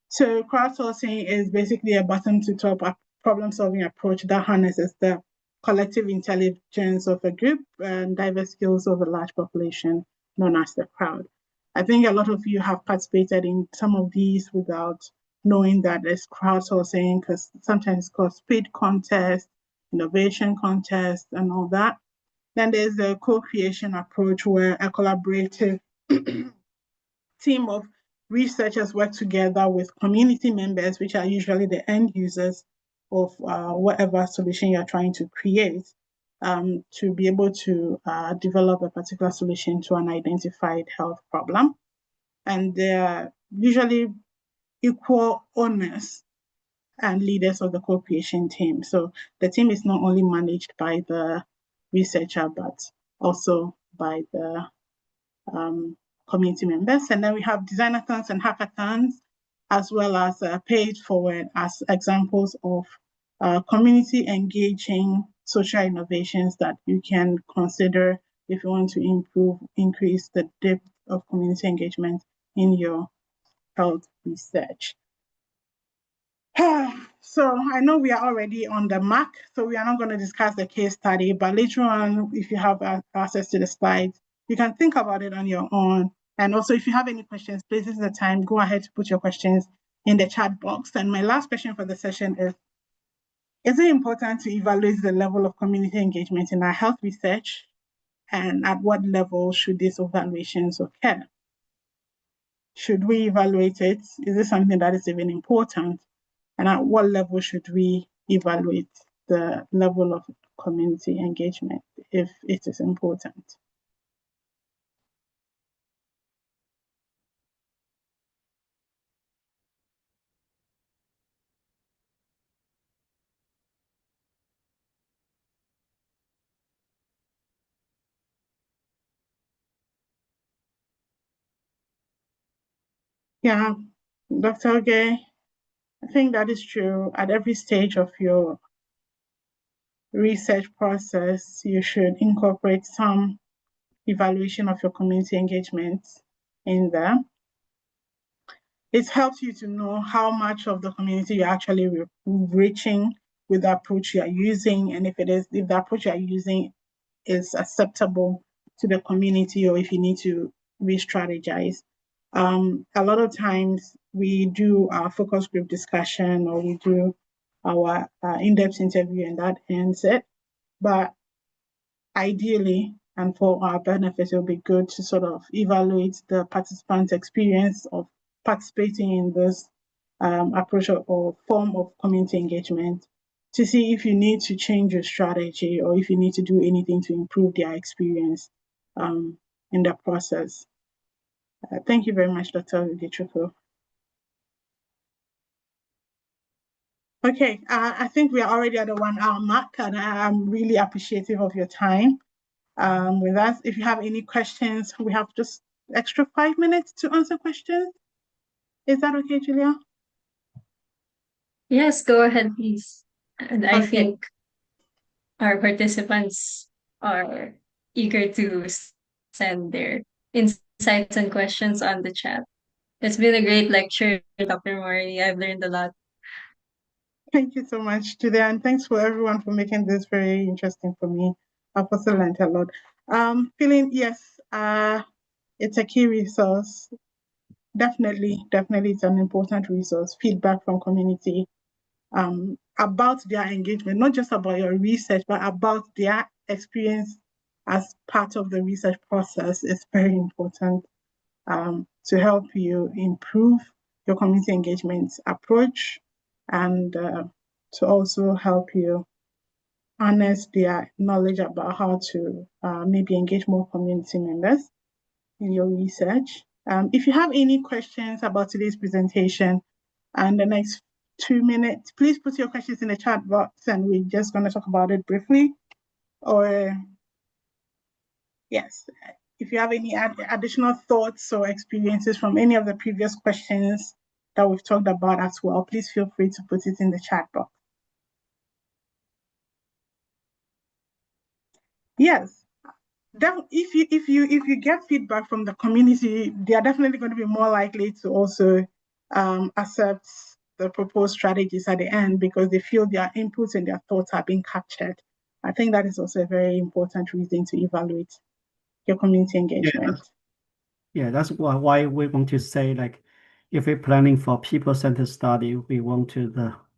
So crowdsourcing is basically a bottom-to-top problem-solving approach that harnesses the collective intelligence of a group and diverse skills of a large population known as the crowd. I think a lot of you have participated in some of these without knowing that it's crowdsourcing, because sometimes it's called speed contest, innovation contest, and all that. Then there's the co-creation approach, where a collaborative team of researchers work together with community members, which are usually the end users of whatever solution you're trying to create, to be able to develop a particular solution to an identified health problem. And they're usually equal owners and leaders of the co-creation team. So the team is not only managed by the researcher, but also by the community members. And then we have designathons and hackathons, as well as pay it forward, as examples of community engaging social innovations that you can consider if you want to increase the depth of community engagement in your health research. So I know we are already on the mark, so we are not going to discuss the case study, but later on, if you have access to the slides, you can think about it on your own. And also, if you have any questions, please, this is the time, go ahead to put your questions in the chat box. And my last question for the session is it important to evaluate the level of community engagement in our health research? And at what level should these evaluations occur? Should we evaluate it? Is this something that is even important? And at what level should we evaluate the level of community engagement if it is important? Yeah, Dr. Oge, I think that is true. At every stage of your research process, you should incorporate some evaluation of your community engagement in there. It helps you to know how much of the community you're actually reaching with the approach you're using, and if the approach you're using is acceptable to the community, or if you need to re-strategize. A lot of times we do our focus group discussion, or we do our in-depth interview, and that ends it. But ideally, and for our benefit, it would be good to sort of evaluate the participants' experience of participating in this approach or form of community engagement to see if you need to change your strategy or if you need to do anything to improve their experience in the process. Thank you very much, Dr. Udichukwu. Okay, I think we are already at the 1 hour mark, and I'm really appreciative of your time with us. If you have any questions, we have just extra 5 minutes to answer questions. Is that okay, Julia? Yes, go ahead, please. And I Okay. think our participants are eager to send their insights and questions on the chat. It's been a great lecture, Dr. Mori. I've learned a lot. Thank you so much, Julia, and thanks for everyone for making this very interesting for me. I've also learned a lot. Yes, it's a key resource. Definitely, it's an important resource. Feedback from community about their engagement, not just about your research, but about their experience as part of the research process is very important to help you improve your community engagement approach and to also help you harness their knowledge about how to maybe engage more community members in your research. If you have any questions about today's presentation and the next 2 minutes, please put your questions in the chat box and we're just going to talk about it briefly. Or, yes, if you have any additional thoughts or experiences from any of the previous questions that we've talked about as well, please feel free to put it in the chat box. Yes, if you get feedback from the community, they are definitely going to be more likely to also accept the proposed strategies at the end because they feel their inputs and their thoughts are being captured. I think that is also a very important reason to evaluate your community engagement. Yeah, that's why we want to say, like, if we're planning for people-centered study, we want to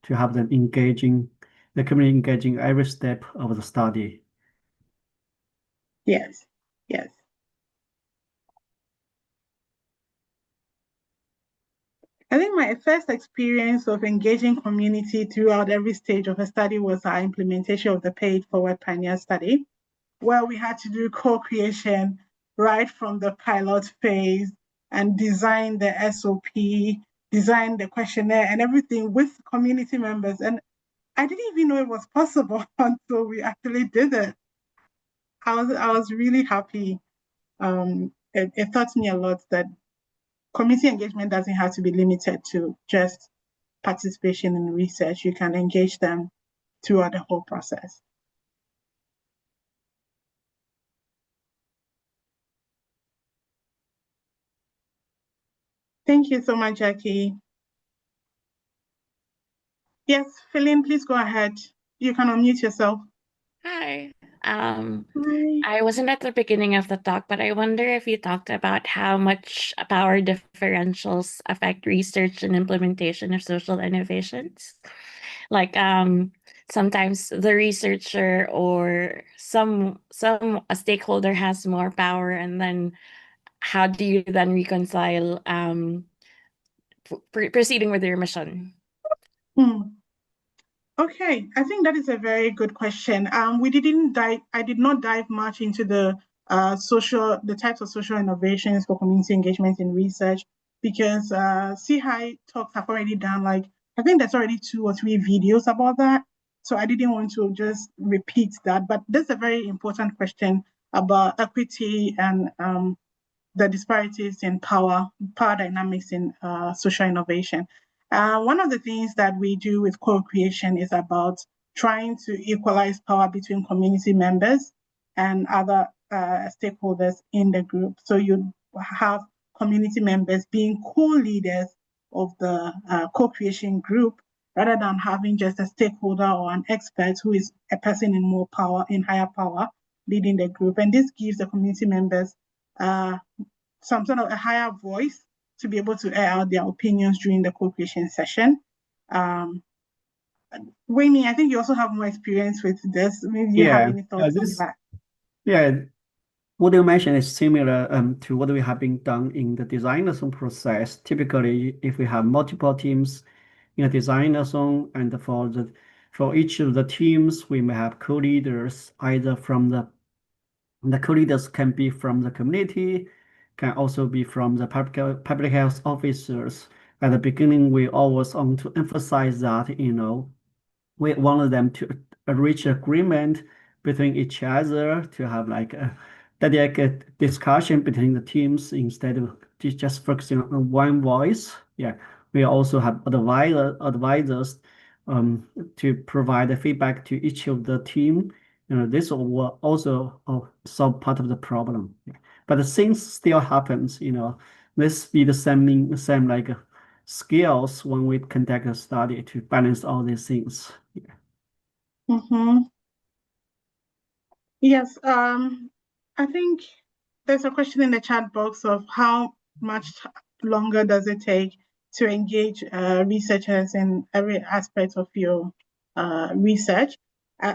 have them engaging, the community engaging every step of the study. Yes, yes. I think my first experience of engaging community throughout every stage of a study was our implementation of the Paid Forward Pioneer study, where we had to do co-creation right from the pilot phase and design the SOP, design the questionnaire and everything with community members. And I didn't even know it was possible until we actually did it. I was really happy. It taught me a lot that community engagement doesn't have to be limited to just participation in research. You can engage them throughout the whole process. Thank you so much, Jackie. Yes, Philin, please go ahead. You can unmute yourself. Hi. Hi. I wasn't at the beginning of the talk, but I wonder if you talked about how much power differentials affect research and implementation of social innovations. Like sometimes the researcher or a stakeholder has more power, and then how do you then reconcile proceeding with your mission? Okay, I think that is a very good question. I did not dive much into the types of social innovations for community engagement in research because SIHI Talks have already done I think there's already 2 or 3 videos about that. So I didn't want to just repeat that, but that's a very important question about equity and the disparities in power dynamics in social innovation. One of the things that we do with co-creation is about trying to equalize power between community members and other stakeholders in the group. So you have community members being co-leaders of the co-creation group rather than having just a stakeholder or an expert who is a person in more power, in higher power, leading the group. And this gives the community members some sort of a higher voice to be able to air out their opinions during the co-creation session. Wayne, I think you also have more experience with this. Maybe you have any thoughts on that? Yeah, what you mentioned is similar to what we have been done in the designer zone process. Typically, if we have multiple teams in a designer zone, and for each of the teams, we may have co-leaders, either from the co-leaders can be from the community, can also be from the public health officers. At the beginning, we always want to emphasize that, we wanted them to reach agreement between each other, to have like a dedicated discussion between the teams instead of just focusing on one voice. Yeah, we also have advisors to provide the feedback to each of the team. This will also solve part of the problem. Yeah. But the things still happens. This be the same like skills when we conduct a study to balance all these things. Yeah. Mm-hmm. Yes, I think there's a question in the chat box of how much longer does it take to engage researchers in every aspect of your research,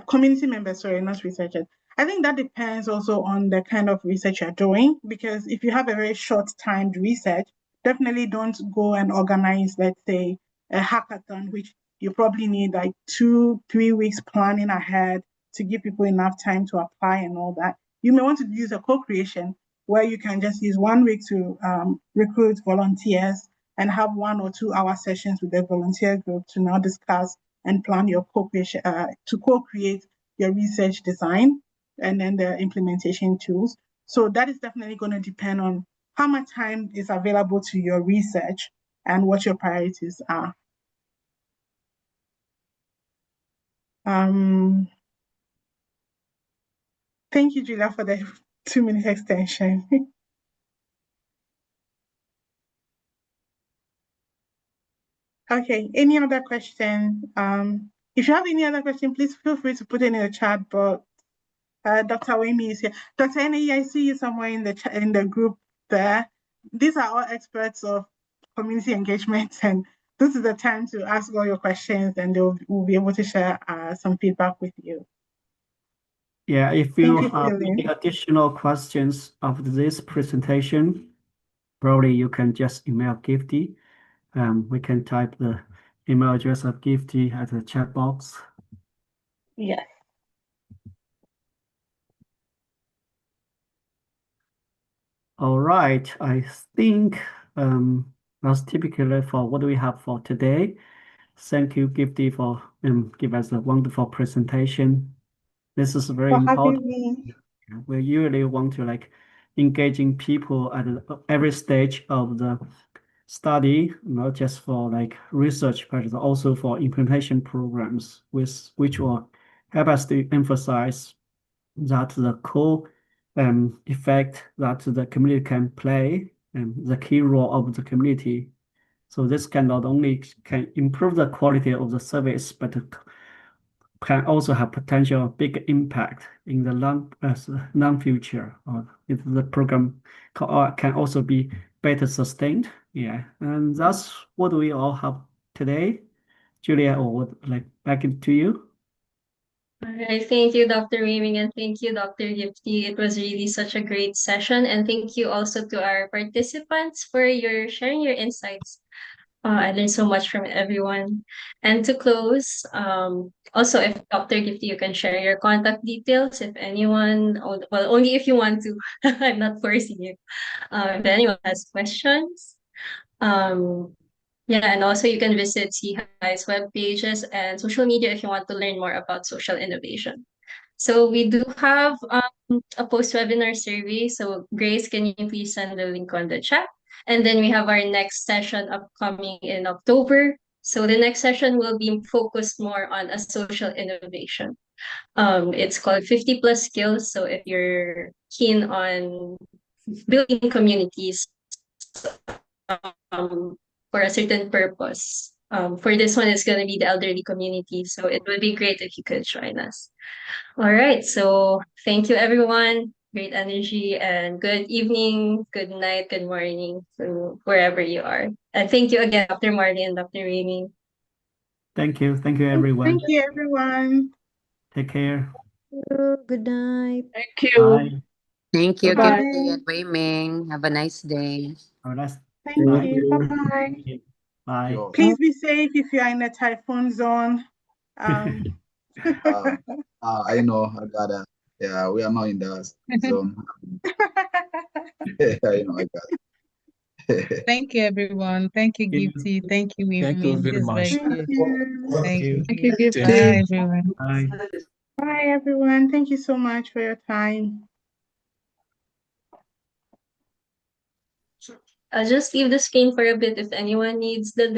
community members, sorry, not researchers. I think that depends also on the kind of research you're doing, because if you have a very short-timed research, definitely don't go and organize, let's say, a hackathon, which you probably need like 2-3 weeks planning ahead to give people enough time to apply and all that. You may want to use a co-creation where you can just use 1 week to recruit volunteers and have 1 or 2 hour sessions with the volunteer group to now discuss and plan your co-creation, to co-create your research design and then the implementation tools. So that is definitely going to depend on how much time is available to your research and what your priorities are. Thank you, Julia, for the 2-minute extension. Okay, any other question? If you have any other question, please feel free to put it in the chat box. Dr. Wemi is here. Dr. Ene, I see you somewhere in the group there. These are all experts of community engagement, and this is the time to ask all your questions, and we'll be able to share some feedback with you. Yeah, if you have any additional questions after this presentation, probably you can just email Gifty. We can type the email address of Gifty at the chat box. Yes. All right, I think that's typically for what we have for today. Thank you, Gifty, for giving us a wonderful presentation. This is very important. We usually want to engaging people at every stage of the study, not just for research, but also for implementation programs, which will help us to emphasize that the core effect that the community can play and the key role of the community. So this can not only can improve the quality of the service, but can also have potential big impact in the long future, or if the program can also be better sustained. Yeah, and that's what we all have today. Julia, or back to you. All right, thank you, Dr. Weiming, and thank you, Dr. Gifty. It was really such a great session, and thank you also to our participants for your sharing your insights. I learned so much from everyone. And to close, also, if Dr. Gifty, you can share your contact details if anyone, well, only if you want to. I'm not forcing you. If anyone has questions. Yeah, and also you can visit SIHI's web pages and social media if you want to learn more about social innovation. So we do have a post-webinar survey. So Grace, can you please send the link on the chat? And then we have our next session upcoming in October. So the next session will be focused more on a social innovation. It's called 50 plus skills. So if you're keen on building communities for a certain purpose, for this one, it's going to be the elderly community. So it would be great if you could join us. All right. So thank you, everyone. Great energy and good evening, good night, good morning to wherever you are. And thank you again, Dr. Marley and Dr. Raymond. Thank you. Thank you, everyone. Thank you, everyone. Take care. Good night. Thank you. Bye. Thank you, Bye-bye. Gifty and Wei Ming. Have a nice day. Have a nice Thank Bye. you. Bye-bye. Bye. Please be safe if you are in a typhoon zone. I know. I gotta. Yeah, we are not in the zone. I know. I got it. Thank you, everyone. Thank you, Gifty. Thank you, Thank you Wimi. very This is very much. Thank good. you. Thank you. Thank you, Gifty. Bye, everyone. Bye. Bye, everyone. Thank you so much for your time. I'll just leave the screen for a bit if anyone needs the